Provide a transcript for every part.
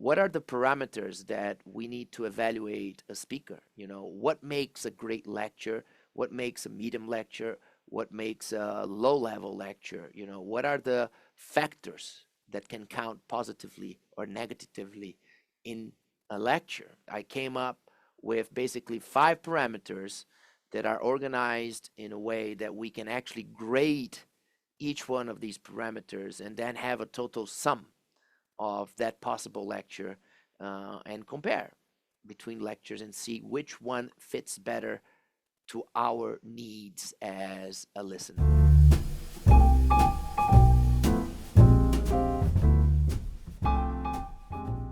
what are the parameters that we need to evaluate a speaker? What makes a great lecture? What makes a medium lecture? What makes a low level lecture? What are the factors that can count positively or negatively in a lecture? I came up with basically 5 parameters that are organized in a way that we can actually grade each one of these parameters and then have a total sum of that possible lecture, and compare between lectures and see which one fits better to our needs as a listener.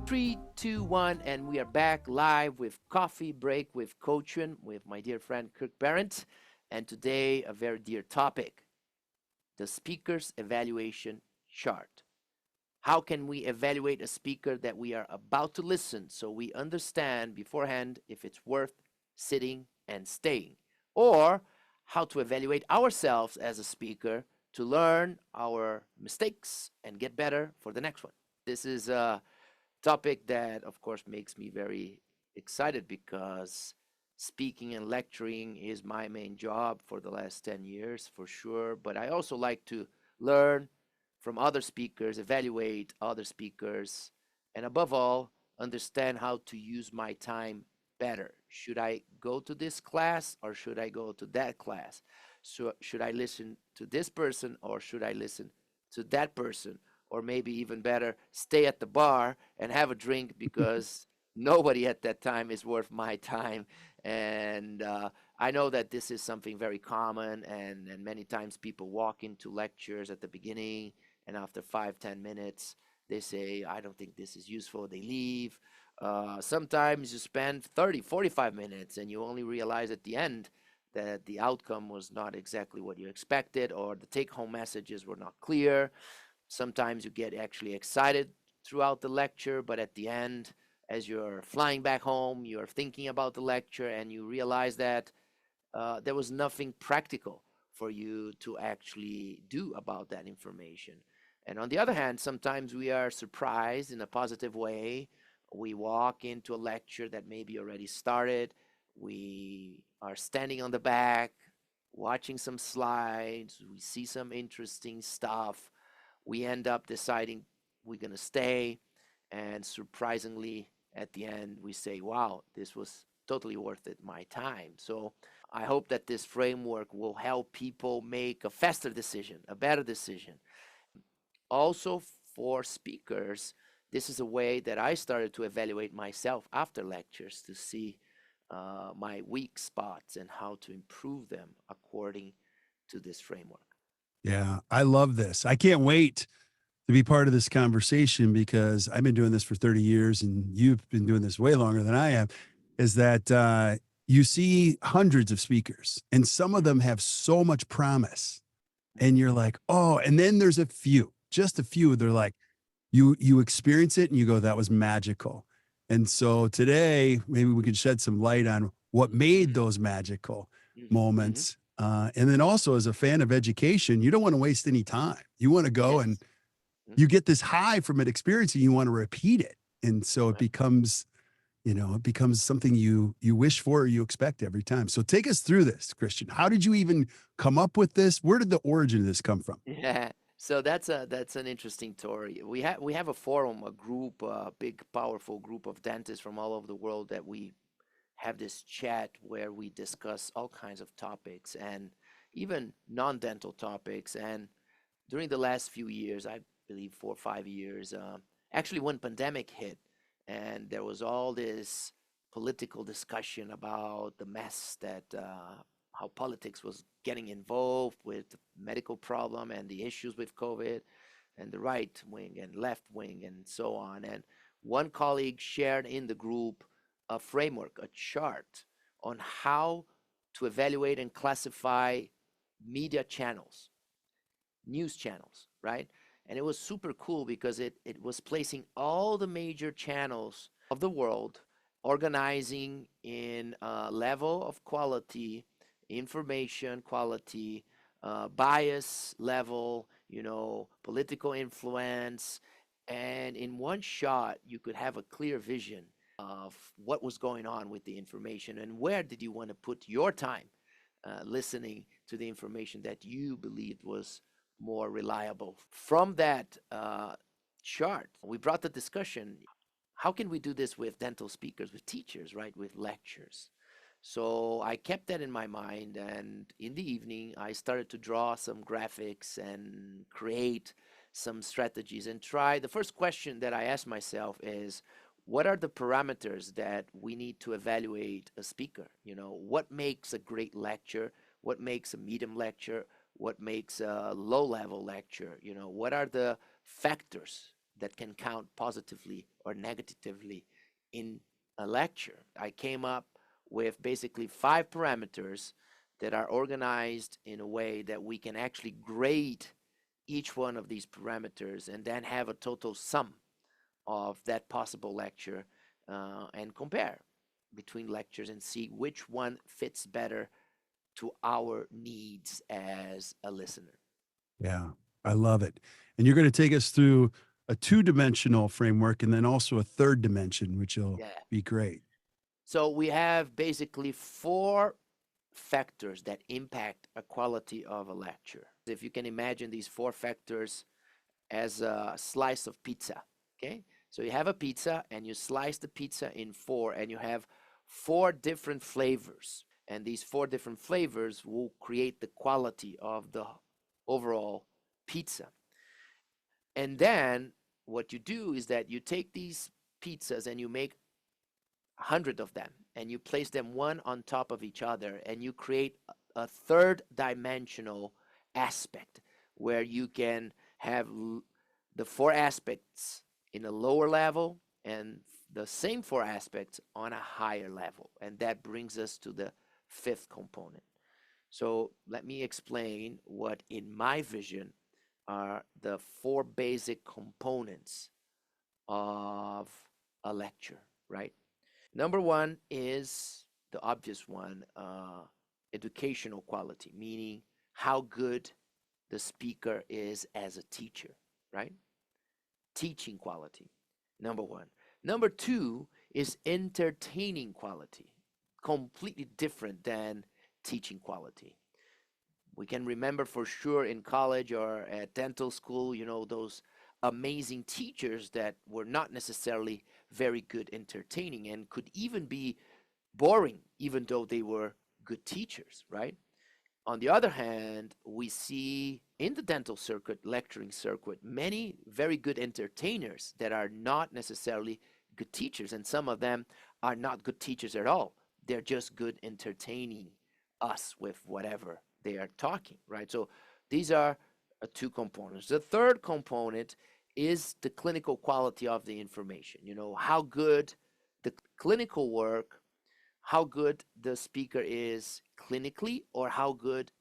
3, 2, 1, and we are back live with Coffee Break with Coachman with my dear friend Kirk Barrett. And today, a very dear topic, the speaker's evaluation chart. How can we evaluate a speaker that we are about to listen so we understand beforehand if it's worth sitting and staying? Or how to evaluate ourselves as a speaker to learn our mistakes and get better for the next one. This is a topic that, of course, makes me very excited because speaking and lecturing is my main job for the last 10 years, for sure. But I also like to learn from other speakers, evaluate other speakers, and above all, understand how to use my time better. Should I go to this class or should I go to that class? So should I listen to this person or should I listen to that person? Or maybe even better, stay at the bar and have a drink because nobody at that time is worth my time. And I know that this is something very common, and many times people walk into lectures at the beginning, and after 5, 10 minutes, they say, I don't think this is useful. They leave. Sometimes you spend 30, 45 minutes, and you only realize at the end that the outcome was not exactly what you expected, or the take-home messages were not clear. Sometimes you get actually excited throughout the lecture, but at the end, as you're flying back home, you're thinking about the lecture and you realize that there was nothing practical for you to actually do about that information. And on the other hand, sometimes we are surprised in a positive way. We walk into a lecture that maybe already started. We are standing on the back, watching some slides. We see some interesting stuff. We end up deciding we're going to stay. And surprisingly, at the end, we say, wow, this was totally worth it, my time. So I hope that this framework will help people make a faster decision, a better decision. Also, for speakers, this is a way that I started to evaluate myself after lectures to see my weak spots and how to improve them according to this framework. Yeah, I love this. I can't wait to be part of this conversation because I've been doing this for 30 years and you've been doing this way longer than I have. Is that you see hundreds of speakers and some of them have so much promise. And you're like, oh, and then there's a few, just a few. They're like, you experience it and you go, that was magical. And so today, maybe we can shed some light on what made those magical Mm-hmm. moments. And then also, as a fan of education, you don't want to waste any time. You want to go and Yes. Mm-hmm. you get this high from an experience and you want to repeat it. And so it Right. becomes, it becomes something you wish for or you expect every time. So take us through this, Christian. How did you even come up with this? Where did the origin of this come from? Yeah. So that's an interesting story. We have a forum, a group, a big, powerful group of dentists from all over the world that we have this chat where we discuss all kinds of topics and even non-dental topics. And during the last few years, I believe 4 or 5 years, actually when pandemic hit and there was all this political discussion about the mess that how politics was getting involved with the medical problem and the issues with COVID and the right wing and left wing and so on. And one colleague shared in the group a framework, a chart on how to evaluate and classify media channels, news channels, right? And it was super cool because it was placing all the major channels of the world, organizing in a level of quality, information quality, bias level, political influence, And in one shot, you could have a clear vision of what was going on with the information and where did you want to put your time listening to the information that you believed was more reliable. From that chart, we brought the discussion, how can we do this with dental speakers, with teachers, right? With lectures. So I kept that in my mind, and in the evening, I started to draw some graphics and create some strategies and try. The first question that I asked myself is, what are the parameters that we need to evaluate a speaker? You know, what makes a great lecture? What makes a medium lecture? What makes a low level lecture? You know, what are the factors that can count positively or negatively in a lecture? I came up with basically 5 parameters that are organized in a way that we can actually grade each one of these parameters and then have a total sum of that possible lecture and compare between lectures and see which one fits better to our needs as a listener. Yeah, I love it. And you're going to take us through a two-dimensional framework and then also a third dimension, which will Yeah. be great. So we have basically 4 factors that impact a quality of a lecture. If you can imagine these 4 factors as a slice of pizza, okay? So you have a pizza and you slice the pizza in 4 and you have 4 different flavors. And these 4 different flavors will create the quality of the overall pizza. And then what you do is that you take these pizzas and you make 100 of them and you place them one on top of each other and you create a third dimensional aspect where you can have the 4 aspects in a lower level and the same 4 aspects on a higher level. And that brings us to the 5th component. So let me explain what, in my vision, are the 4 basic components of a lecture, right? Number one is the obvious one, educational quality, meaning how good the speaker is as a teacher, right? Teaching quality, number one. Number two is entertaining quality, completely different than teaching quality. We can remember for sure in college or at dental school, you know, those amazing teachers that were not necessarily very good entertaining and could even be boring, even though they were good teachers, right? On the other hand, we see in the dental circuit, lecturing circuit, many very good entertainers that are not necessarily good teachers, and some of them are not good teachers at all. They're just good entertaining us with whatever they are talking, right? So these are 2 components. The third component is the clinical quality of the information. You know, how good the clinical work, how good the speaker is clinically, or how good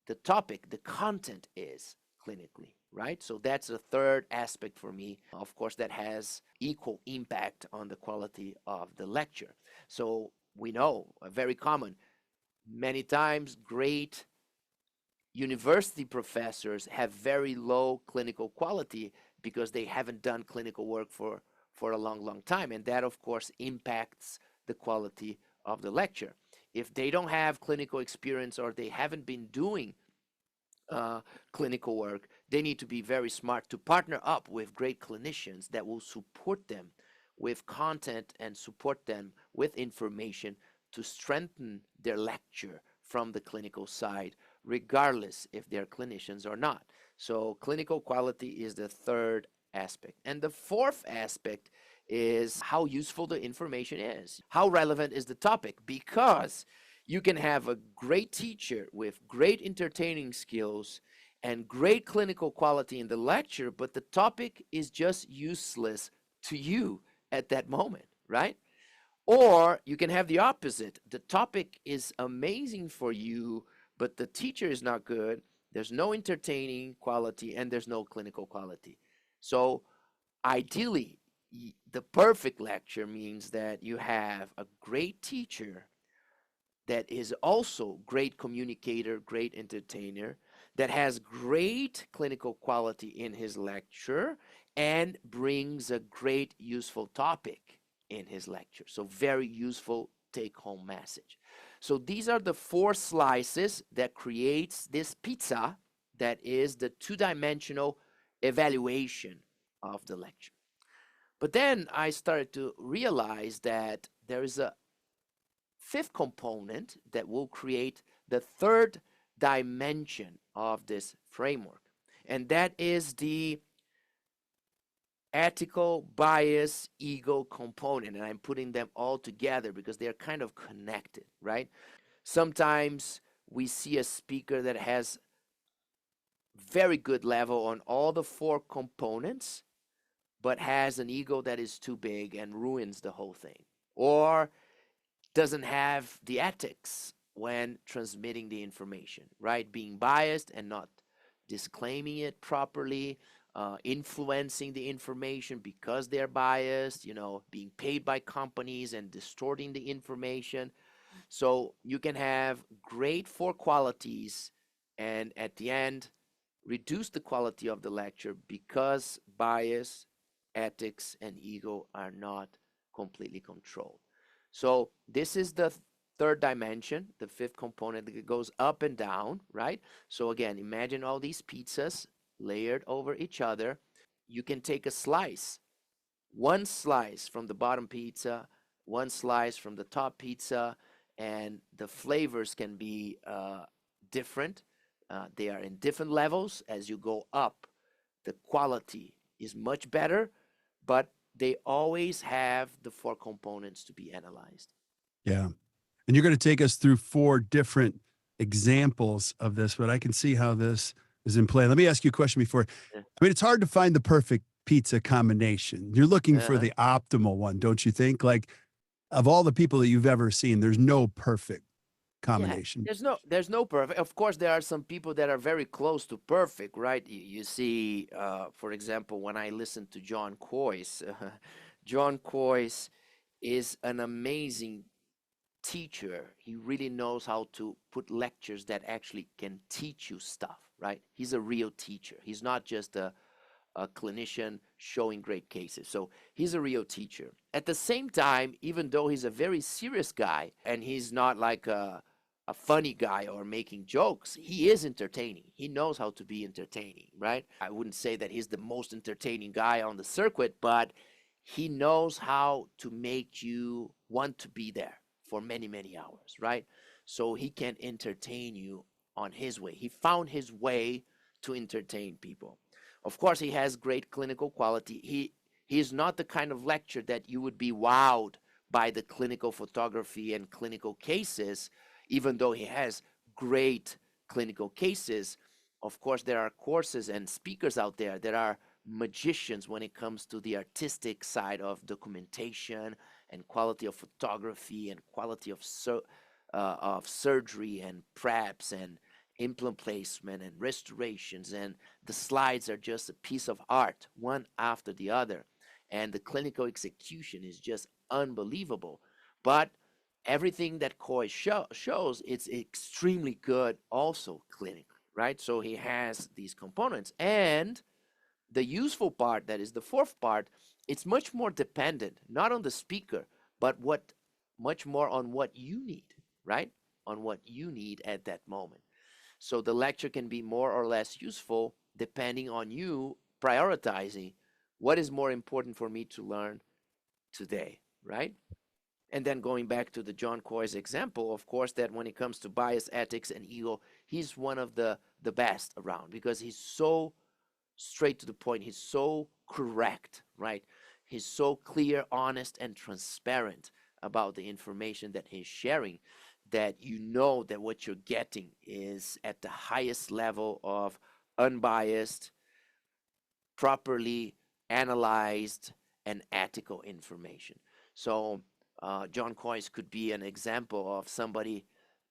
the topic, the content is clinically, right? So that's the third aspect for me. Of course, that has equal impact on the quality of the lecture. So we know, very common, many times great university professors have very low clinical quality because they haven't done clinical work for a long, long time. And that, of course, impacts the quality of the lecture. If they don't have clinical experience or they haven't been doing clinical work, they need to be very smart to partner up with great clinicians that will support them with content and support them with information to strengthen their lecture from the clinical side, regardless if they're clinicians or not. So clinical quality is the third aspect. And the fourth aspect is how useful the information is. How relevant is the topic? Because you can have a great teacher with great entertaining skills and great clinical quality in the lecture, but the topic is just useless to you at that moment, right? Or you can have the opposite. The topic is amazing for you, but the teacher is not good. There's no entertaining quality and there's no clinical quality. So ideally, the perfect lecture means that you have a great teacher that is also great communicator, great entertainer, that has great clinical quality in his lecture, and brings a great useful topic in his lecture. So very useful take home message. So these are the four slices that creates this pizza that is the two-dimensional evaluation of the lecture. But then I started to realize that there is a fifth component that will create the third dimension of this framework. And that is the ethical, bias, ego component. And I'm putting them all together because they're kind of connected, right? Sometimes we see a speaker that has very good level on all the four components, but has an ego that is too big and ruins the whole thing. Or doesn't have the ethics when transmitting the information, right? Being biased and not disclaiming it properly, influencing the information because they're biased, being paid by companies and distorting the information. So you can have great four qualities and at the end reduce the quality of the lecture because bias, ethics, and ego are not completely controlled. So this is the third dimension, the fifth component that goes up and down, right? So again, imagine all these pizzas layered over each other. You can take a slice, one slice from the bottom pizza, one slice from the top pizza, and the flavors can be different. They are in different levels. As you go up, the quality is much better, but they always have the four components to be analyzed. Yeah. And you're going to take us through four different examples of this, but I can see how this is in play. Let me ask you a question before. Yeah. I mean, it's hard to find the perfect pizza combination. You're looking for Uh-huh. the optimal one, don't you think? Like, of all the people that you've ever seen, there's no perfect Yeah, combination. there's no perfect. Of course, there are some people that are very close to perfect, right? You see, for example, when I listen to John Coyce, John Coyce is an amazing teacher. He really knows how to put lectures that actually can teach you stuff, right? He's a real teacher. He's not just a clinician showing great cases. So he's a real teacher. At the same time, even though he's a very serious guy and he's not like a funny guy or making jokes, he is entertaining. He knows how to be entertaining, right? I wouldn't say that he's the most entertaining guy on the circuit, but he knows how to make you want to be there for many, many hours, right? So he can entertain you on his way. He found his way to entertain people. Of course, he has great clinical quality. He is not the kind of lecture that you would be wowed by the clinical photography and clinical cases, even though he has great clinical cases. Of course, there are courses and speakers out there that are magicians when it comes to the artistic side of documentation and quality of photography and quality of surgery and preps and implant placement and restorations, and the slides are just a piece of art one after the other, and the clinical execution is just unbelievable. But everything that Coy shows, it's extremely good also clinically, right? So he has these components, and the useful part, that is the fourth part, it's much more dependent not on the speaker, but what much more on what you need, right? On what you need at that moment. So the lecture can be more or less useful depending on you prioritizing what is more important for me to learn today, right? And then going back to the John Coy's example, of course, that when it comes to bias, ethics, and ego, he's one of the best around because he's so straight to the point. He's so correct, right? He's so clear, honest, and transparent about the information that he's sharing that you know that what you're getting is at the highest level of unbiased, properly analyzed, and ethical information. So, John Coyce could be an example of somebody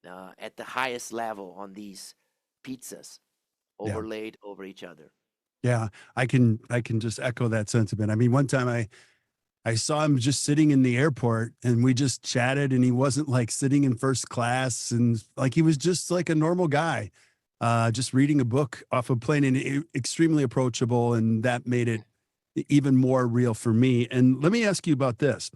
at the highest level on these pizzas Yeah. overlaid over each other. Yeah. I can just echo that sentiment. I mean, one time I saw him just sitting in the airport and we just chatted and he wasn't like sitting in first class and like he was just like a normal guy, just reading a book off a plane and extremely approachable. And that made it, even more real for me. And let me ask you about this.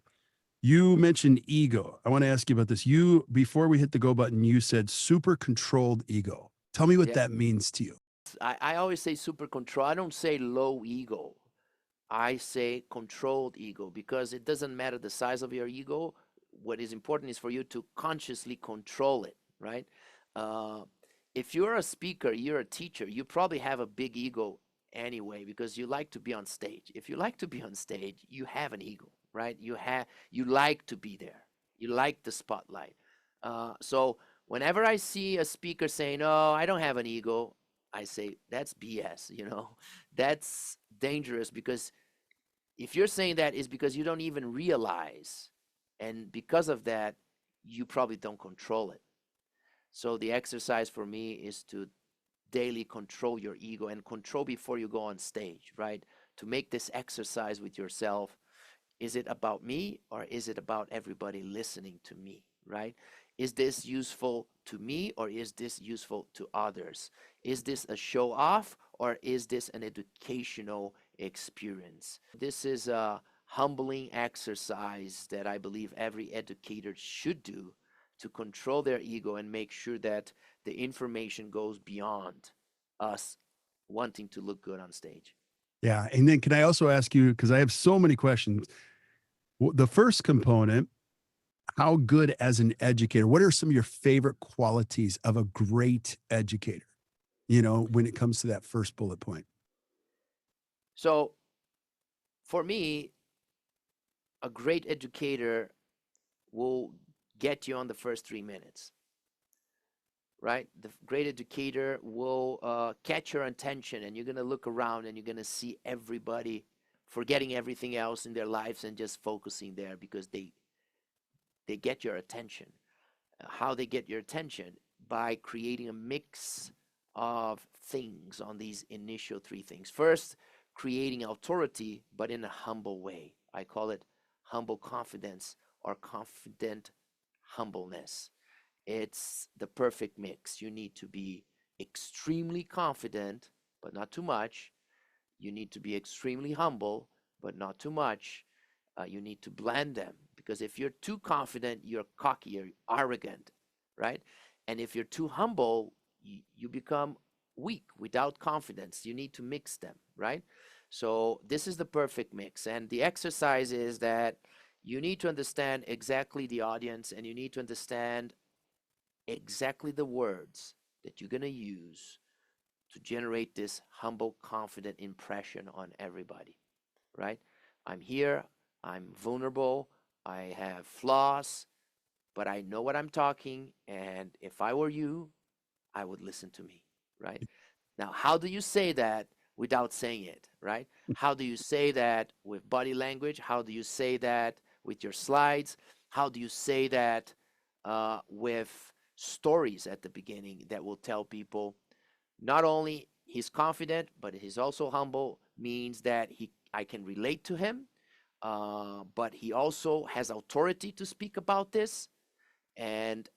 You mentioned ego. I want to ask you about this. You, before we hit the go button, you said super controlled ego. Tell me what Yeah. that means to you. I always say super control. I don't say low ego. I say controlled ego because it doesn't matter the size of your ego. What is important is for you to consciously control it, right? Uh, if you're a speaker, you're a teacher, you probably have a big ego anyway because you like to be on stage. If you like to be on stage, you have an ego, right? You like to be there. You like the spotlight. So whenever I see a speaker saying, "Oh, I don't have an ego," I say that's BS. That's dangerous because if you're saying that is because you don't even realize, and because of that you probably don't control it. So the exercise for me is to daily control your ego and control before you go on stage, right? To make this exercise with yourself. Is it about me or is it about everybody listening to me, right? Is this useful to me or is this useful to others? Is this a show off or is this an educational experience? This is a humbling exercise that I believe every educator should do to control their ego and make sure that the information goes beyond us wanting to look good on stage. Yeah. And then can I also ask you, because I have so many questions. The first component, how good as an educator, what are some of your favorite qualities of a great educator, when it comes to that first bullet point? So for me, a great educator will get you on the first 3 minutes, right? The great educator will catch your attention, and you're going to look around and you're going to see everybody forgetting everything else in their lives and just focusing there because they get your attention. How they get your attention? By creating a mix of things on these initial three things. First, creating authority, but in a humble way. I call it humble confidence or confident humbleness. It's the perfect mix. You need to be extremely confident, but not too much. You need to be extremely humble, but not too much. You need to blend them because if you're too confident, you're cocky, you're arrogant, right? And if you're too humble, you become weak without confidence. You need to mix them, right? So this is the perfect mix. And the exercise is that you need to understand exactly the audience and you need to understand exactly the words that you're going to use to generate this humble, confident impression on everybody, right? I'm here, I'm vulnerable, I have flaws, but I know what I'm talking. And if I were you, I would listen to me, right? Now, how do you say that without saying it, right? How do you say that with body language? How do you say that with your slides? How do you say that with stories at the beginning that will tell people not only he's confident, but he's also humble, means that I can relate to him, but he also has authority to speak about this. And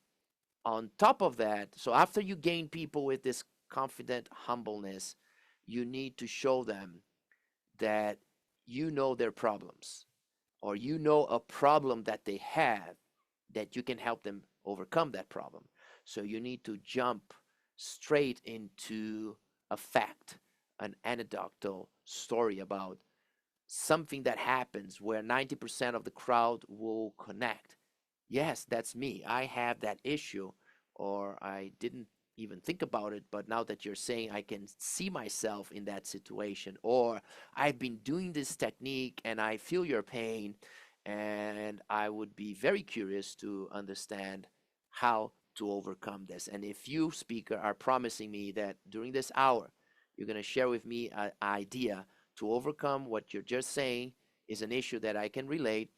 on top of that, so after you gain people with this confident humbleness, you need to show them that you know their problems or you know a problem that they have that you can help them overcome that problem. So you need to jump straight into a fact, an anecdotal story about something that happens where 90% of the crowd will connect. Yes, that's me. I have that issue, or I didn't even think about it, but now that you're saying I can see myself in that situation, or I've been doing this technique and I feel your pain, and I would be very curious to understand how to overcome this. And if you, speaker, are promising me that during this hour, you're going to share with me an idea to overcome what you're just saying is an issue that I can relate,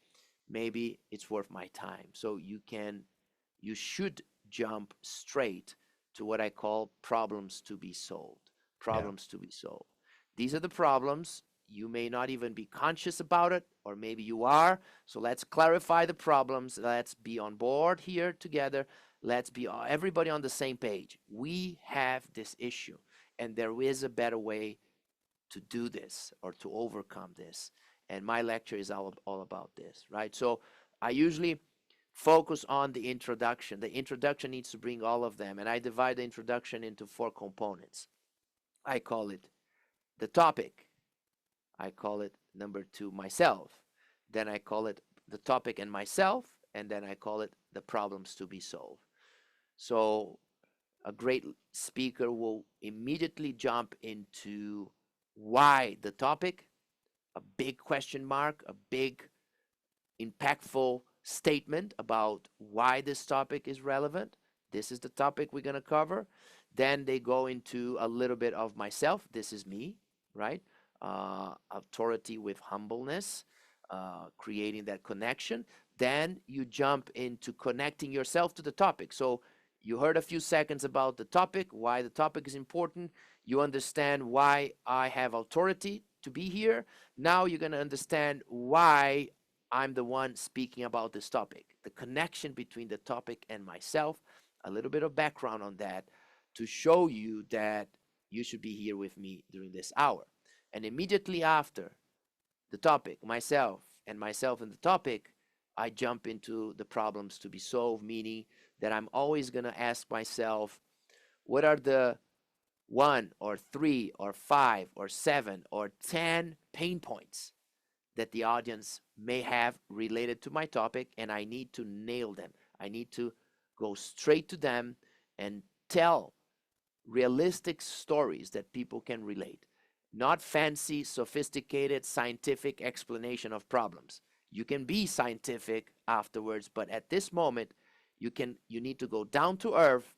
maybe it's worth my time. So you should jump straight to what I call problems to be solved. Yeah. Problems to be solved. These are the problems. You may not even be conscious about it, or maybe you are. So let's clarify the problems. Let's be on board here together. Let's be everybody on the same page. We have this issue, and there is a better way to do this or to overcome this. And my lecture is all about this, right? So I usually focus on the introduction. The introduction needs to bring all of them. And I divide the introduction into four components. I call it the topic. I call it number two, myself. Then I call it the topic and myself. And then I call it the problems to be solved. So a great speaker will immediately jump into why the topic, a big question mark, a big impactful statement about why this topic is relevant. This is the topic we're going to cover. Then they go into a little bit of myself. This is me, right? Authority with humbleness, creating that connection. Then you jump into connecting yourself to the topic. So you heard a few seconds about the topic, why the topic is important. You understand why I have authority to be here. Now you're going to understand why I'm the one speaking about this topic, the connection between the topic and myself, a little bit of background on that to show you that you should be here with me during this hour. And immediately after the topic, myself and the topic, I jump into the problems to be solved, meaning that I'm always going to ask myself, what are the 1 or 3 or 5 or 7 or 10 pain points that the audience may have related to my topic, and I need to nail them. I need to go straight to them and tell realistic stories that people can relate, not fancy, sophisticated, scientific explanation of problems. You can be scientific afterwards, but at this moment, you need to go down to earth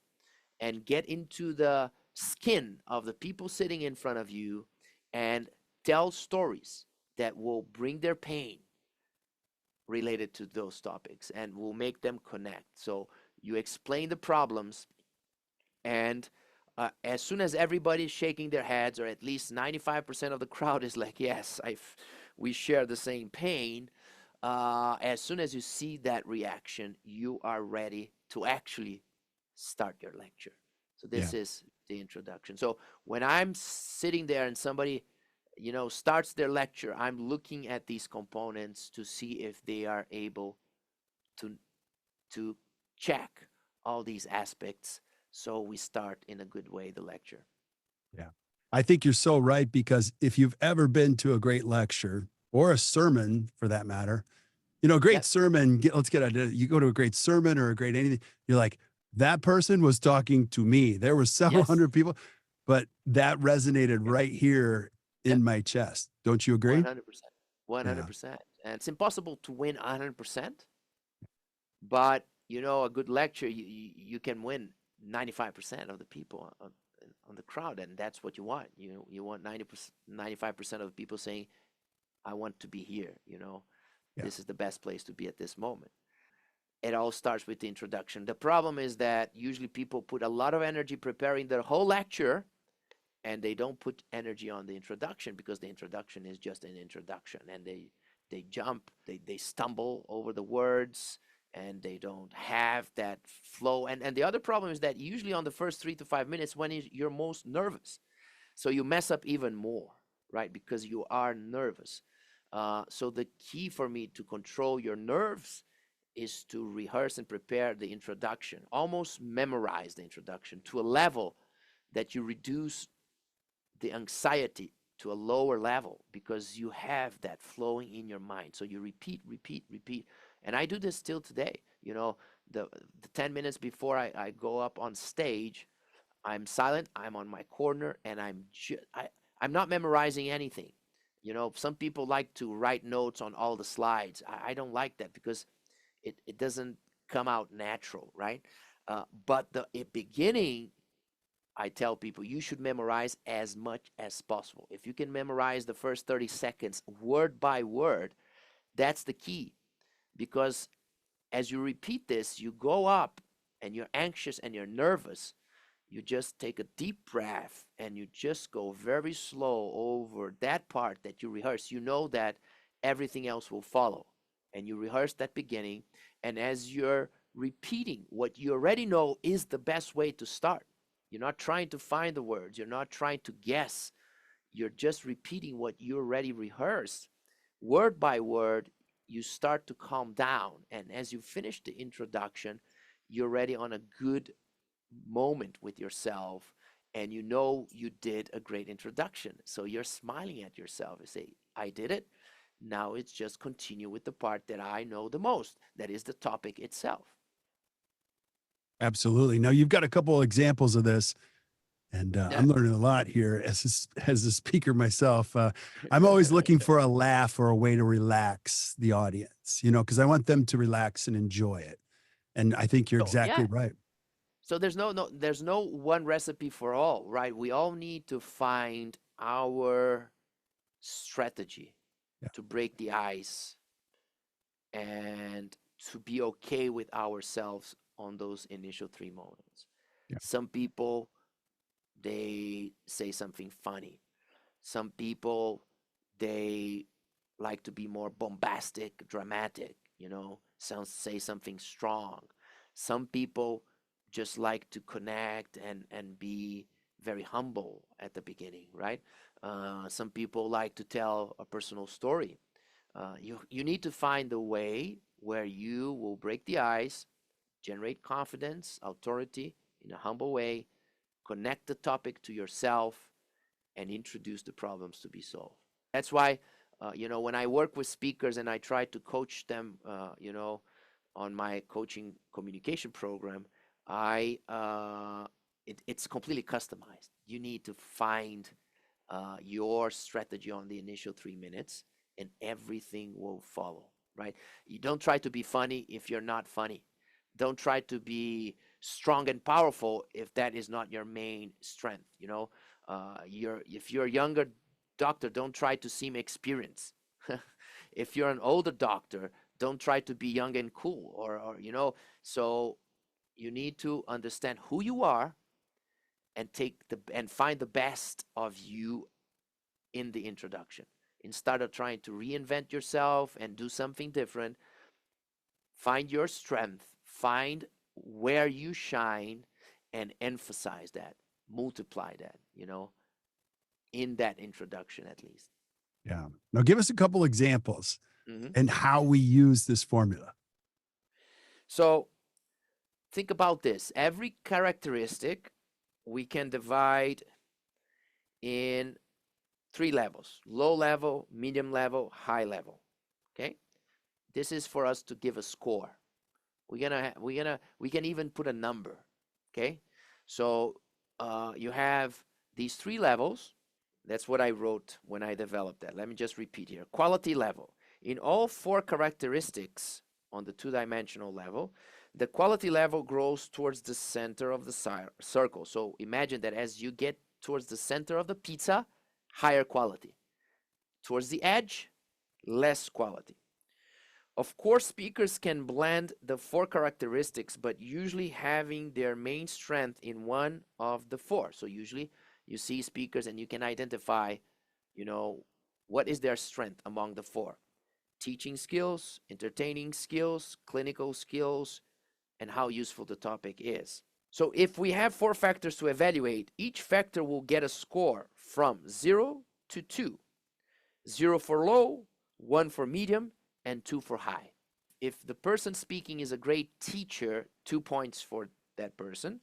and get into the skin of the people sitting in front of you and tell stories that will bring their pain related to those topics and will make them connect. So you explain the problems, and as soon as everybody's shaking their heads, or at least 95% of the crowd is like, yes, we share the same pain. As soon as you see that reaction, you are ready to actually start your lecture. So Yeah. this is the introduction. So when I'm sitting there and somebody, starts their lecture, I'm looking at these components to see if they are able to to check all these aspects, so we start in a good way the lecture. Yeah. I think you're so right, because if you've ever been to a great lecture or a sermon for that matter, a great Yep. sermon, let's get a, you go to a great sermon or a great anything, you're like, that person was talking to me. There were several Yes. hundred people, but that resonated right here Yep. in my chest. Don't you agree? 100%. Yeah. 100%. And it's impossible to win 100%, but a good lecture, you can win 95% of the people on the crowd, and that's what you want. You want 90%, 95% of the people saying, I want to be here. Yeah. This is the best place to be at this moment. It all starts with the introduction. The problem is that usually people put a lot of energy preparing their whole lecture, and they don't put energy on the introduction, because the introduction is just an introduction, and they jump, they stumble over the words, and they don't have that flow. And the other problem is that usually on the first 3 to 5 minutes, when you're most nervous, so you mess up even more, right? Because you are nervous. So the key for me to control your nerves is to rehearse and prepare the introduction, almost memorize the introduction to a level that you reduce the anxiety to a lower level, because you have that flowing in your mind. So you repeat, repeat, repeat. And I do this still today. The 10 minutes before I go up on stage, I'm silent, I'm on my corner, and I'm not memorizing anything. Some people like to write notes on all the slides. I don't like that, because it doesn't come out natural, right? But the beginning, I tell people, you should memorize as much as possible. If you can memorize the first 30 seconds word by word, that's the key. Because as you repeat this, you go up and you're anxious and you're nervous. You just take a deep breath and you just go very slow over that part that you rehearse. You know that everything else will follow. And you rehearse that beginning. And as you're repeating what you already know is the best way to start, you're not trying to find the words, you're not trying to guess. You're just repeating what you already rehearsed. Word by word, you start to calm down. And as you finish the introduction, you're already on a good moment with yourself, and you know you did a great introduction. So you're smiling at yourself. You say, I did it. Now it's just continue with the part that I know the most, that is the topic itself. Absolutely. Now you've got a couple of examples of this, and Yeah. I'm learning a lot here as a speaker myself. I'm always looking for a laugh or a way to relax the audience, because I want them to relax and enjoy it. And I think you're So exactly yeah. right. So there's no one recipe for all, right? We all need to find our strategy Yeah. to break the ice and to be okay with ourselves on those initial 3 moments. Yeah. Some people, they say something funny. Some people, they like to be more bombastic, dramatic, say something strong. Some people just like to connect and be very humble at the beginning, right? Some people like to tell a personal story. You need to find a way where you will break the ice, generate confidence, authority in a humble way, connect the topic to yourself, and introduce the problems to be solved. That's why, when I work with speakers and I try to coach them, on my coaching communication program, it's completely customized. You need to find your strategy on the initial 3 minutes, and everything will follow. Right? You don't try to be funny if you're not funny. Don't try to be strong and powerful if that is not your main strength. If you're a younger doctor, don't try to seem experienced. If you're an older doctor, don't try to be young and cool, or. So you need to understand who you are and find the best of you in the introduction. Instead of trying to reinvent yourself and do something different, find your strength, find where you shine, and emphasize that, multiply that, in that introduction at least. Yeah. Now give us a couple examples Hmm. and how we use this formula. So think about this. Every characteristic we can divide in 3 levels: low level, medium level, high level. Okay. This is for us to give a score. We can even put a number. Okay. So you have these 3 levels. That's what I wrote when I developed that. Let me just repeat here. Quality level. In all 4 characteristics on the 2-dimensional level, the quality level grows towards the center of the circle. So imagine that as you get towards the center of the pizza, higher quality. Towards the edge, less quality. Of course, speakers can blend the 4 characteristics, but usually having their main strength in one of the 4. So usually you see speakers and you can identify, what is their strength among the 4: teaching skills, entertaining skills, clinical skills, and how useful the topic is. So if we have 4 factors to evaluate, each factor will get a score from 0 to 2. 0 for low, 1 for medium, and 2 for high. If the person speaking is a great teacher, 2 points for that person.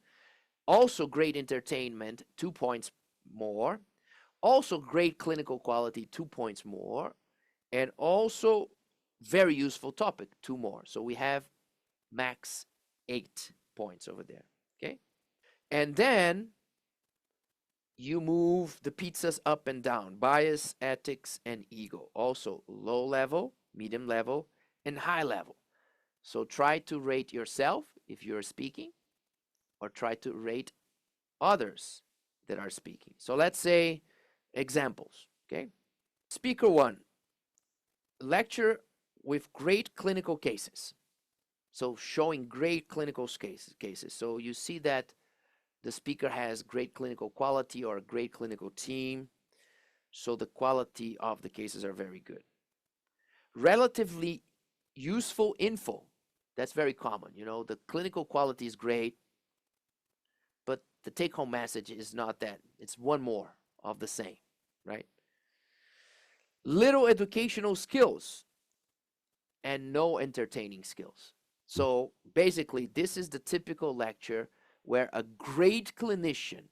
Also great entertainment, 2 points more. Also great clinical quality, 2 points more. And also very useful topic, 2 more. So we have max 8 points over there. Okay. And then you move the pizzas up and down: bias, ethics, and ego. Also low level, medium level, and high level. So try to rate yourself if you're speaking, or try to rate others that are speaking. So let's say examples. Okay. Speaker 1, lecture with great clinical cases. So showing great clinical cases. So you see that the speaker has great clinical quality or a great clinical team. So the quality of the cases are very good. Relatively useful info. That's very common. The clinical quality is great, but the take home message is not that. It's one more of the same, right? Little educational skills and no entertaining skills. So basically, this is the typical lecture where a great clinician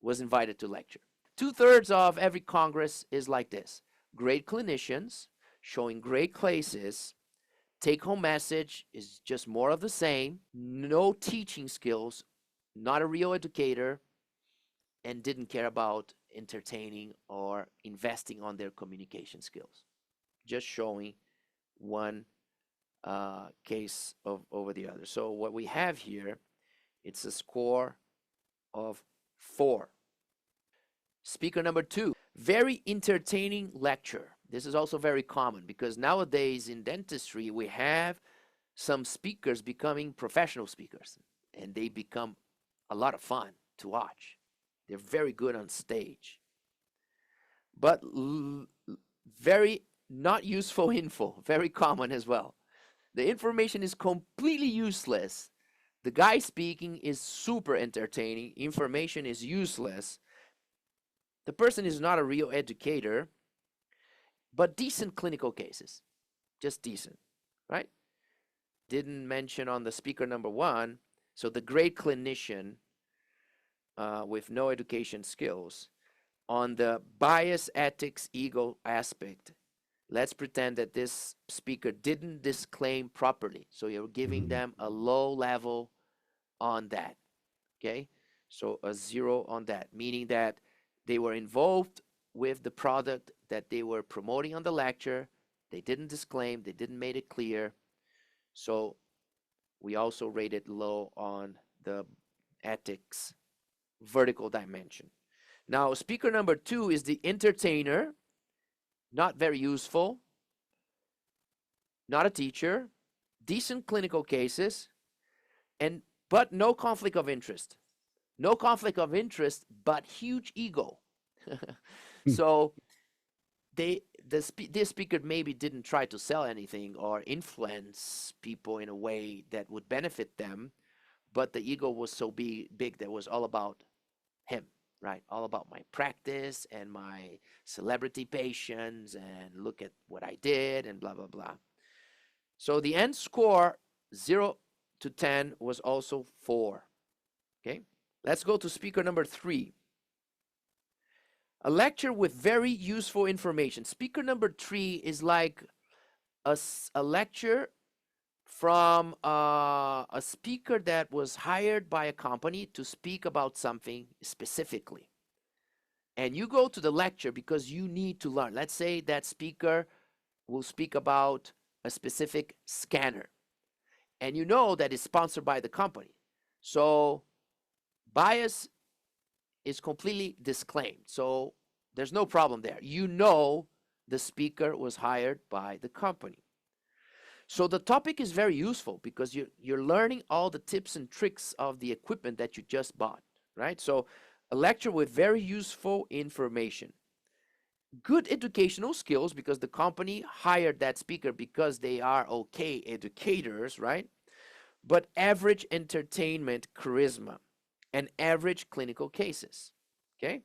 was invited to lecture. Two-thirds of every Congress is like this: great clinicians showing great cases. Take home message is just more of the same, no teaching skills, not a real educator, and didn't care about entertaining or investing on their communication skills. Just showing one case over the other. So what we have here, it's a score of 4. Speaker number 2, very entertaining lecture. This is also very common because nowadays in dentistry we have some speakers becoming professional speakers, and they become a lot of fun to watch. They're very good on stage, but very not useful info, very common as well. The information is completely useless. The guy speaking is super entertaining. Information is useless. The person is not a real educator, but decent clinical cases. Just decent, right? Didn't mention on the speaker number 1. So the great clinician with no education skills. On the bias, ethics, ego aspect, let's pretend that this speaker didn't disclaim properly. So you're giving them a low level on that. Okay? So a 0 on that, meaning that they were involved with the product that they were promoting on the lecture. They didn't disclaim, they didn't make it clear. So we also rated low on the ethics vertical dimension. Now, speaker number 2 is the entertainer, not very useful, not a teacher, decent clinical cases, but no conflict of interest. No conflict of interest, but huge ego. So this speaker maybe didn't try to sell anything or influence people in a way that would benefit them, but the ego was so big that it was all about him, right? All about my practice and my celebrity patients and look at what I did and blah, blah, blah. So the end score, 0 to 10, was also 4. Okay, let's go to speaker number 3. A lecture with very useful information. Speaker number 3 is like a lecture from a speaker that was hired by a company to speak about something specifically. And you go to the lecture because you need to learn. Let's say that speaker will speak about a specific scanner, and you know that it's sponsored by the company. So bias is completely disclaimed. So there's no problem there. You know the speaker was hired by the company. So the topic is very useful because you're learning all the tips and tricks of the equipment that you just bought, right? So a lecture with very useful information. Good educational skills because the company hired that speaker because they are okay educators, right? But average entertainment charisma and average clinical cases, okay?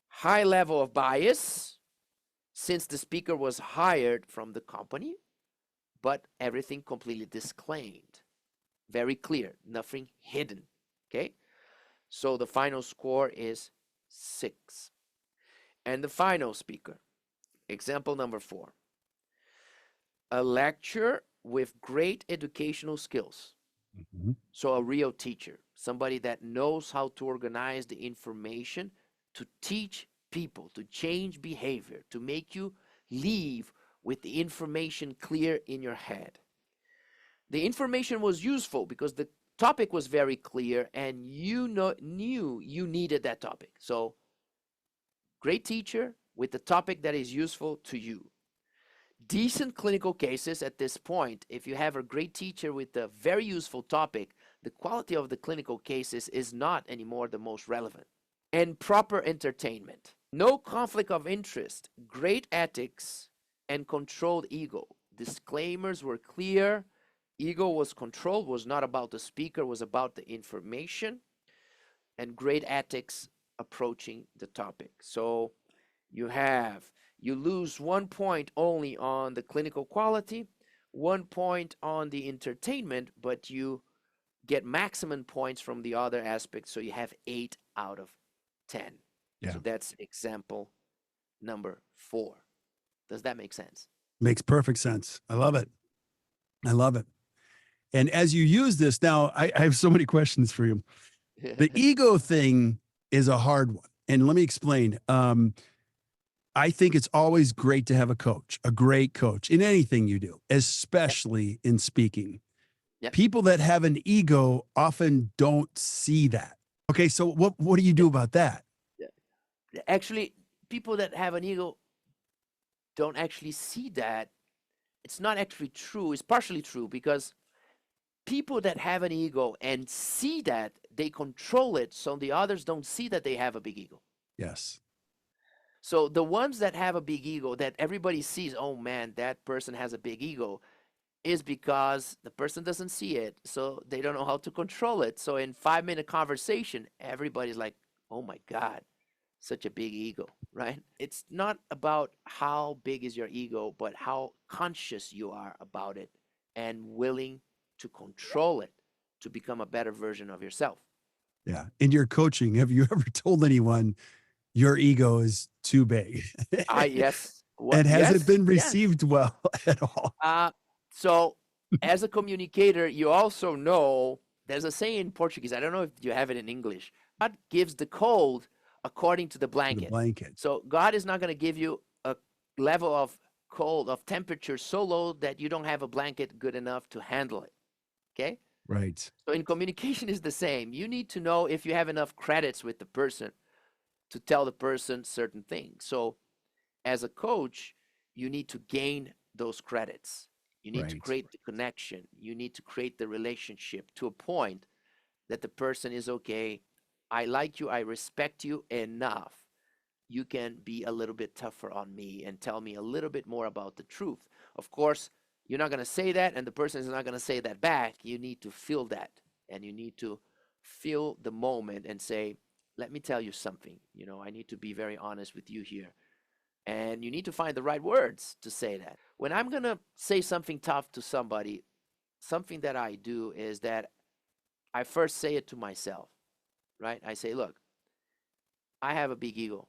High level of bias since the speaker was hired from the company, but everything completely disclaimed. Very clear, nothing hidden, okay? So the final score is 6. And the final speaker, example number 4. A lecture with great educational skills. So a real teacher, somebody that knows how to organize the information to teach people, to change behavior, to make you leave with the information clear in your head. The information was useful because the topic was very clear and you knew you needed that topic. So great teacher with the topic that is useful to you. Decent clinical cases at this point. If you have a great teacher with a very useful topic, the quality of the clinical cases is not anymore the most relevant. And proper entertainment. No conflict of interest, great ethics, and controlled ego. Disclaimers were clear. Ego was controlled, was not about the speaker, was about the information. And great ethics approaching the topic. So you have, you lose 1 point only on the clinical quality, 1 point on the entertainment, but you get maximum points from the other aspects. So you have 8 out of 10. Yeah. So that's example number 4. Does that make sense? Makes perfect sense. I love it. I love it. And as you use this now, I have so many questions for you. The ego thing is a hard one. And let me explain. I think it's always great to have a coach, a great coach in anything you do, Yep. especially in speaking. Yep. People that have an ego often don't see that. Okay, so what do you do about that? Yeah. Actually, people that have an ego don't actually see that. It's not actually true. It's partially true because people that have an ego and see that, they control it, so the others don't see that they have a big ego. Yes. So the ones that have a big ego that everybody sees, oh man, that person has a big ego, is because the person doesn't see it, so they don't know how to control it. So in 5 minute conversation, everybody's like, oh my God, such a big ego, right? It's not about how big is your ego, but how conscious you are about it and willing to control it to become a better version of yourself. Yeah. In your coaching, have you ever told anyone your ego is too big? I Yes, And has it yes, been yes. received well at all? So as a communicator, you also know there's a saying in Portuguese. I don't know if you have it in English. God gives the cold according to the The blanket. blanket. So God is not going to give you a level of cold, of temperature so low that you don't have a blanket good enough to handle it. Okay. Right. So in communication is the same. You need to know if you have enough credits with the person to tell the person certain things. So as a coach, you need to gain those credits. You need to Right. create the connection. You need to create the relationship to a point that the person is okay. I like you. I respect you enough. You can be a little bit tougher on me and tell me a little bit more about the truth. Of course, you're not going to say that, and the person is not going to say that back. You need to feel that, and you need to feel the moment and say, let me tell you something. I need to be very honest with you here. And you need to find the right words to say that. When I'm going to say something tough to somebody, something that I do is that I first say it to myself, right? I say, look, I have a big ego.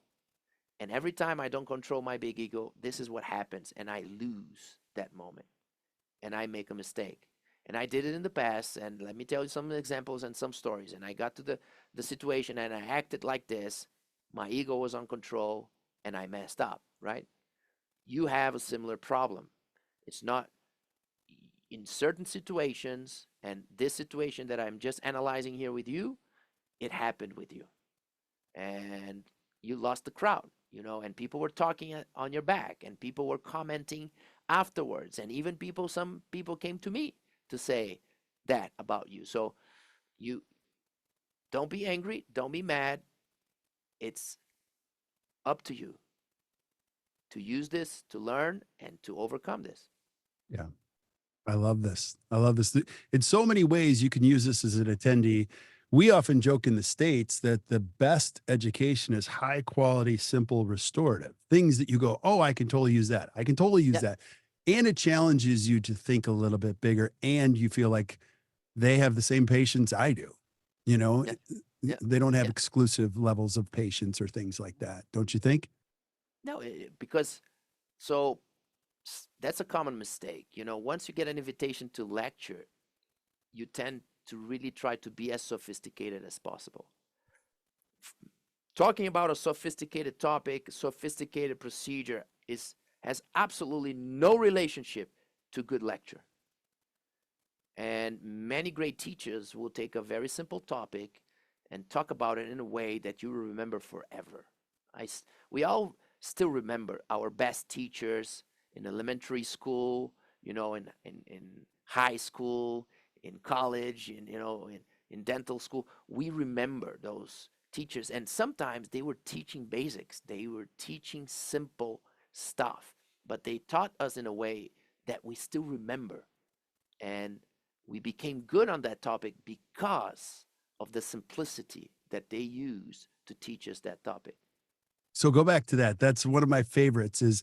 And every time I don't control my big ego, this is what happens. And I lose that moment and I make a mistake. And I did it in the past. And let me tell you some examples and some stories. And I got to the situation and I acted like this. My ego was on control and I messed up, right? You have a similar problem. It's not in certain situations, and this situation that I'm just analyzing here with you, it happened with you. And you lost the crowd, and people were talking on your back, and people were commenting afterwards. And even some people came to me to say that about you. So you don't be angry, don't be mad. It's up to you to use this to learn and to overcome this. Yeah. I love this. I love this. In so many ways, you can use this as an attendee. We often joke in the States that the best education is high quality, simple, restorative things that you go, oh, I can totally use that. I can totally use Yeah, that. And it challenges you to think a little bit bigger. And you feel like they have the same patience I do. You know, yeah, yeah, they don't have yeah. exclusive levels of patience or things like that. Don't you think? No, because so that's a common mistake. Once you get an invitation to lecture, you tend to really try to be as sophisticated as possible. Talking about a sophisticated topic, sophisticated procedure has absolutely no relationship to good lecture. And many great teachers will take a very simple topic and talk about it in a way that you will remember forever. We all still remember our best teachers in elementary school, in high school, in college, in dental school. We remember those teachers, and sometimes they were teaching basics. They were teaching simple stuff, but they taught us in a way that we still remember, and we became good on that topic because of the simplicity that they use to teach us that topic. So go back to that. That's one of my favorites is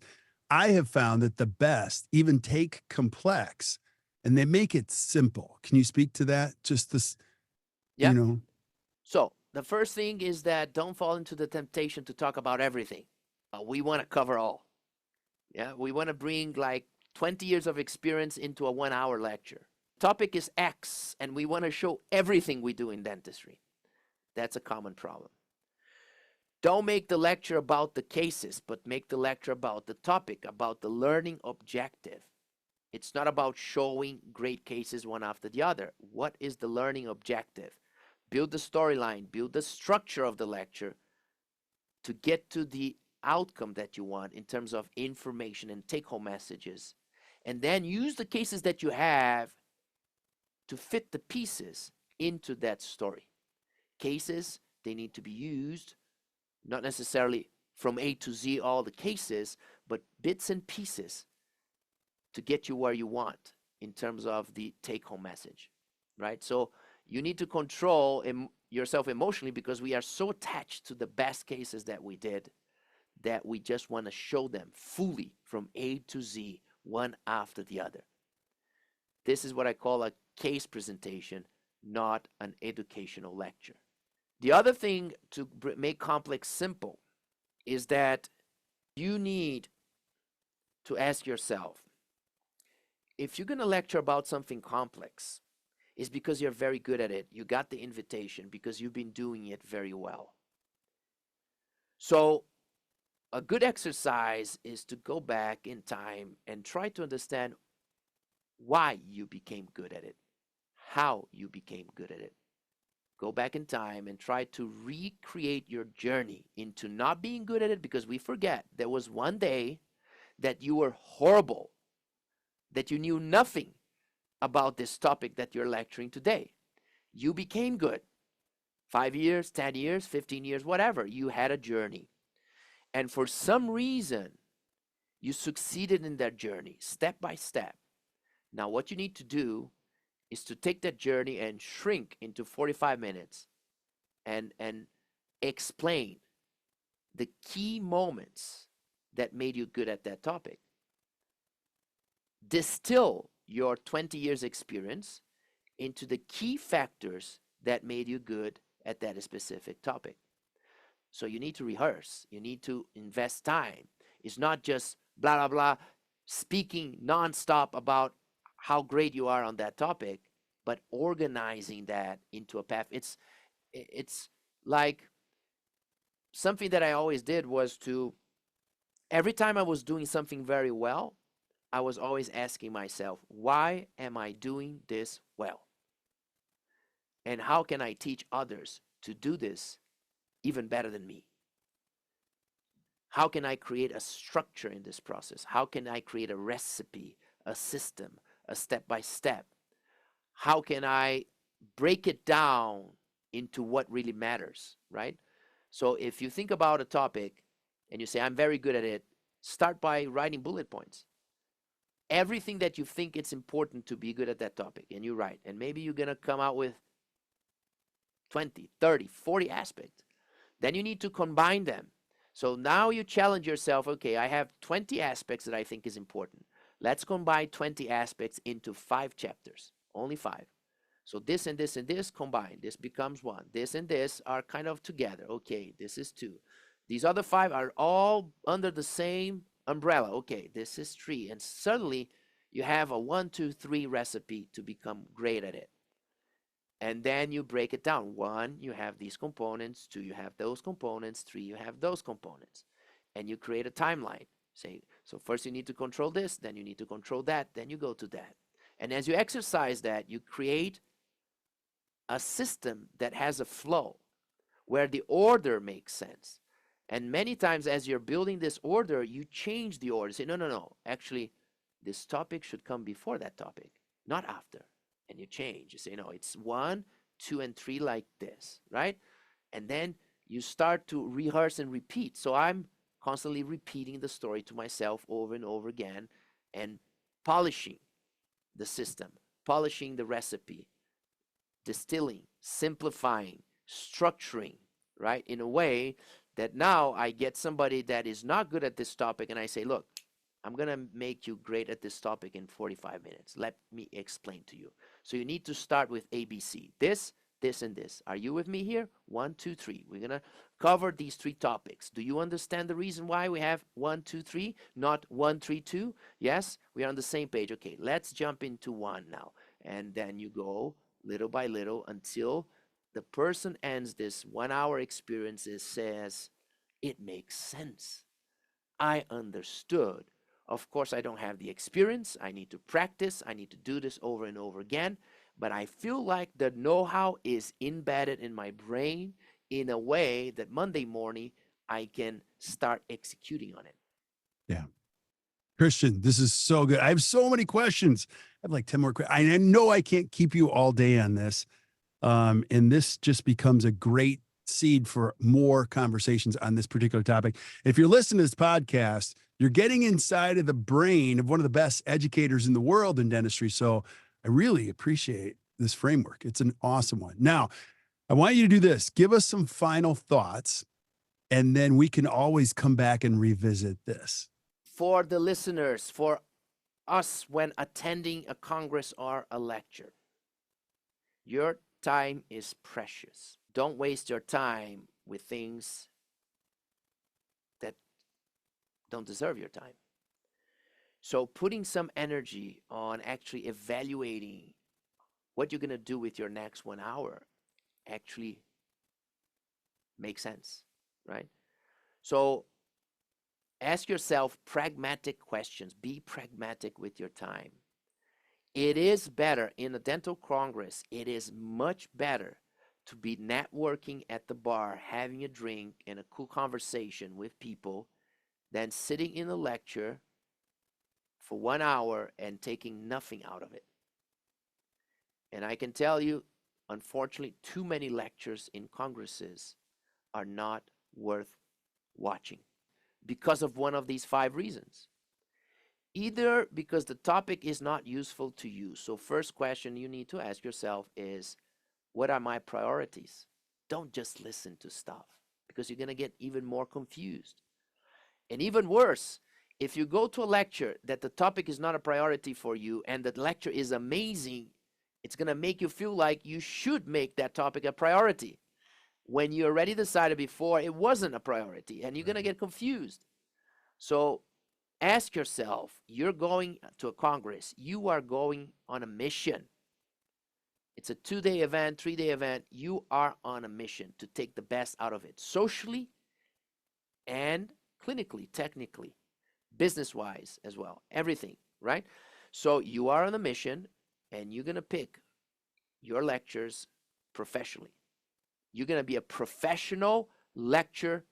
I have found that the best even take complex and they make it simple. Can you speak to that? Just this, you Yeah. know, So the first thing is that don't fall into the temptation to talk about everything. We want to cover all. Yeah, we want to bring like 20 years of experience into a 1 hour lecture. Topic is X, and we want to show everything we do in dentistry. That's a common problem. Don't make the lecture about the cases, but make the lecture about the topic, about the learning objective. It's not about showing great cases one after the other. What is the learning objective? Build the storyline, build the structure of the lecture to get to the outcome that you want in terms of information and take home messages. And then use the cases that you have to fit the pieces into that story. Cases, they need to be used, not necessarily from A to Z, all the cases, but bits and pieces to get you where you want in terms of the take home message, right? So you need to control yourself emotionally because we are so attached to the best cases that we did that we just want to show them fully from A to Z, one after the other. This is what I call a case presentation, not an educational lecture. The other thing to make complex simple is that you need to ask yourself, if you're going to lecture about something complex, it's because you're very good at it. You got the invitation because you've been doing it very well. So a good exercise is to go back in time and try to understand why you became good at it, how you became good at it. Go back in time and try to recreate your journey into not being good at it because we forget there was one day that you were horrible, that you knew nothing about this topic that you're lecturing today. You became good. 5 years, 10 years, 15 years, whatever. You had a journey. And for some reason, you succeeded in that journey step by step. Now, what you need to do is to take that journey and shrink into 45 minutes and explain the key moments that made you good at that topic. Distill your 20 years experience into the key factors that made you good at that specific topic. So you need to rehearse. You need to invest time. It's not just blah, blah, blah, speaking nonstop about how great you are on that topic, but organizing that into a path. It's like something that I always did was to, every time I was doing something very well, I was always asking myself, why am I doing this well? And how can I teach others to do this even better than me? How can I create a structure in this process? How can I create a recipe, a system, a step by step? How can I break it down into what really matters, right? So if you think about a topic and you say, I'm very good at it, start by writing bullet points. Everything that you think it's important to be good at that topic, and you write. And maybe you're going to come out with 20, 30, 40 aspects. Then you need to combine them. So now you challenge yourself, okay, I have 20 aspects that I think is important. Let's combine 20 aspects into 5 chapters, only 5. So this and this and this combined, this becomes 1. This and this are kind of together. Okay, this is 2. These other 5 are all under the same umbrella. Okay, this is 3. And suddenly you have a 1, 2, 3 recipe to become great at it. And then you break it down. 1, you have these components. 2, you have those components. 3, you have those components. And you create a timeline. Say, so first you need to control this, then you need to control that, then you go to that. And as you exercise that, you create a system that has a flow where the order makes sense. And many times as you're building this order, you change the order. Say, no, no, no. Actually, this topic should come before that topic, not after. And you change. You say, no, it's 1, 2, and 3 like this, right? And then you start to rehearse and repeat. So I'm constantly repeating the story to myself over and over again and polishing the system, polishing the recipe, distilling, simplifying, structuring, right? In a way that now I get somebody that is not good at this topic and I say, look, I'm going to make you great at this topic in 45 minutes. Let me explain to you. So you need to start with ABC. This, and this. Are you with me here? One, two, three. We're going to cover these three topics. Do you understand the reason why we have one, two, three, not one, three, two? Yes, we are on the same page. Okay, let's jump into one now. And then you go little by little until the person ends this 1 hour experience and says, it makes sense. I understood. Of course, I don't have the experience. I need to practice. I need to do this over and over again. But I feel like the know how is embedded in my brain in a way that Monday morning I can start executing on it. Yeah. Christian, this is so good. I have so many questions. I have like 10 more questions. I know I can't keep you all day on this. And this just becomes a great seed for more conversations on this particular topic. If you're listening to this podcast, you're getting inside of the brain of one of the best educators in the world in dentistry. So I really appreciate this framework. It's an awesome one. Now, I want you to do this. Give us some final thoughts, and then we can always come back and revisit this. For the listeners, for us when attending a congress or a lecture, your time is precious. Don't waste your time with things that don't deserve your time. So, putting some energy on actually evaluating what you're going to do with your next 1 hour actually makes sense, right? So, ask yourself pragmatic questions. Be pragmatic with your time. It is better in a dental congress, it is much better to be networking at the bar, having a drink and a cool conversation with people than sitting in a lecture for 1 hour and taking nothing out of it. And I can tell you, unfortunately, too many lectures in congresses are not worth watching because of one of these 5 reasons. Either because the topic is not useful to you. So, first question you need to ask yourself is, what are my priorities? Don't just listen to stuff because you're going to get even more confused. And even worse, if you go to a lecture that the topic is not a priority for you and the lecture is amazing, it's going to make you feel like you should make that topic a priority when you already decided before it wasn't a priority, and you're going to get confused. So ask yourself, you're going to a congress, you are going on a mission. It's a 2-day event, 3-day event. You are on a mission to take the best out of it, socially and clinically, technically, business wise as well, everything, right? So you are on a mission and you're going to pick your lectures professionally. You're going to be a professional lecture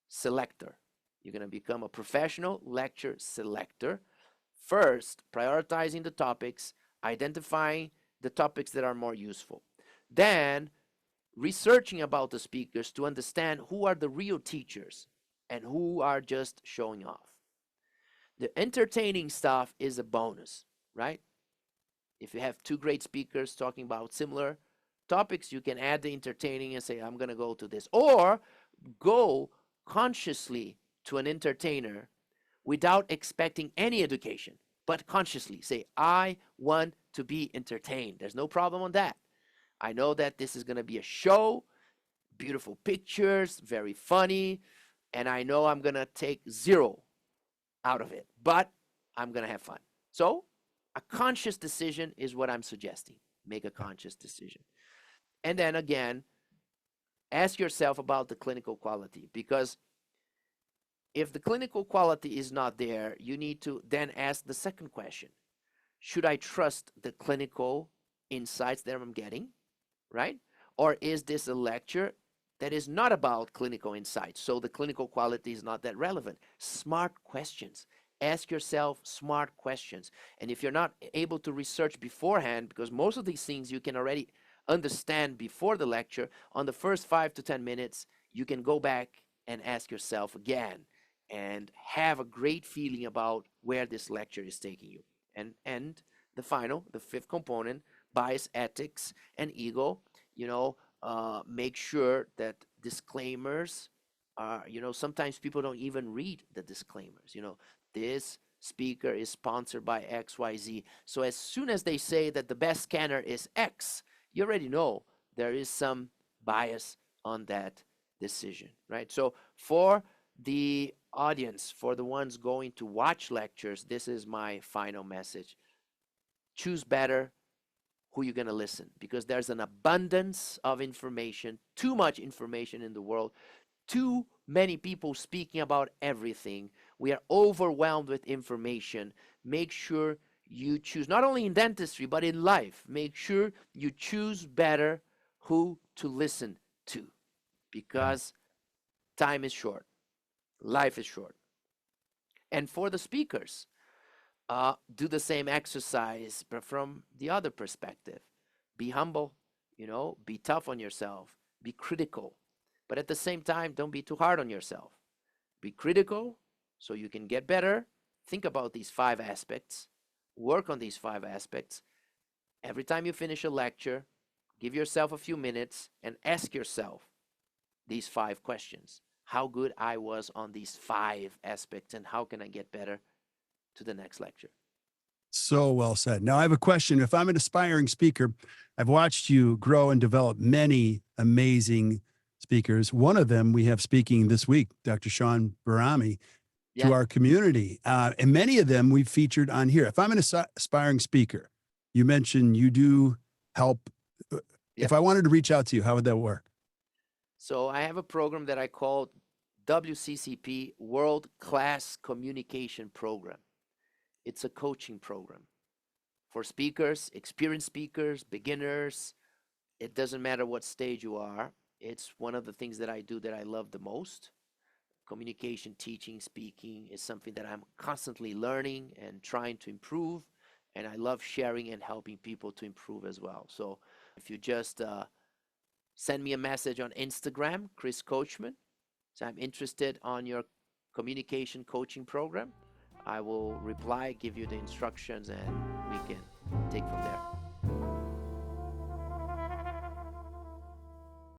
selector. You're going to become a professional lecture selector. First, prioritizing the topics, identifying the topics that are more useful. Then, researching about the speakers to understand who are the real teachers and who are just showing off. The entertaining stuff is a bonus, right? If you have 2 great speakers talking about similar topics, you can add the entertaining and say, I'm going to go to this. Or go consciously to an entertainer without expecting any education, but consciously say, I want to be entertained. There's no problem on that. I know that this is going to be a show, beautiful pictures, very funny, and I know I'm going to take 0 out of it, but I'm going to have fun. So, a conscious decision is what I'm suggesting. Make a conscious decision. And then again, ask yourself about the clinical quality, because if the clinical quality is not there, you need to then ask the second question. Should I trust the clinical insights that I'm getting, right? Or is this a lecture that is not about clinical insights, so the clinical quality is not that relevant? Smart questions. Ask yourself smart questions. And if you're not able to research beforehand, because most of these things you can already understand before the lecture, on the first 5 to 10 minutes, you can go back and ask yourself again and have a great feeling about where this lecture is taking you. And the fifth component, bias, ethics, and ego, make sure that disclaimers are, sometimes people don't even read the disclaimers. This speaker is sponsored by XYZ. So as soon as they say that the best scanner is X, you already know there is some bias on that decision, right? So for the audience, for the ones going to watch lectures, this is my final message. Choose better who you're going to listen, because there's an abundance of information, too much information in the world, too many people speaking about everything. We are overwhelmed with information. Make sure you choose, not only in dentistry, but in life, make sure you choose better who to listen to, Yeah. because time is short, life is short. And for the speakers, do the same exercise, but from the other perspective. Be humble, be tough on yourself, be critical, but at the same time, don't be too hard on yourself. Be critical so you can get better. Think about these 5 aspects, work on these 5 aspects. Every time you finish a lecture, give yourself a few minutes and ask yourself these 5 questions. How good I was on these 5 aspects, and how can I get better to the next lecture? So well said. Now, I have a question. If I'm an aspiring speaker, I've watched you grow and develop many amazing speakers. One of them we have speaking this week, Dr. Sean Barami, to Yeah, our community. And many of them we've featured on here. If I'm an aspiring speaker, you mentioned you do help. yeah. If I wanted to reach out to you, how would that work? So I have a program that I call WCCP, World Class Communication Program. It's a coaching program for speakers, experienced speakers, beginners. It doesn't matter what stage you are. It's one of the things that I do that I love the most. Communication, teaching, speaking is something that I'm constantly learning and trying to improve. And I love sharing and helping people to improve as well. So if you just send me a message on Instagram, Chris Coachman. So I'm interested on your communication coaching program. I will reply, give you the instructions, and we can take from there.